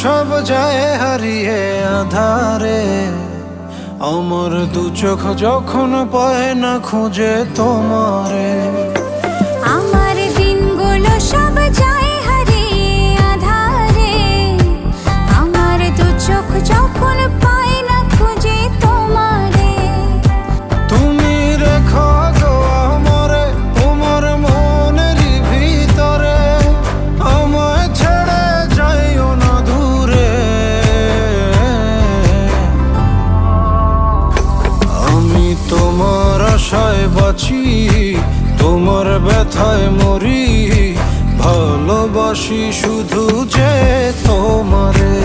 সব যায় হারিয়ে আধারে, আমার দু চোখ যখন পায় না খুঁজে তোমারে। আমার দিনগুলো সব যায় হারিয়ে আধারে, আমার দু চোখ যখন পায় না খুঁজে তোমারে। তুমি রেখো গো আমারে তোমার মনেরই ভিতরে, আমায় ছেড়ে যাইও না দূরে। আমি তোমার আশায় বাঁচি, তোমার ব্যথায় মরি, ভালোবাসি শুধু যে তোমারে।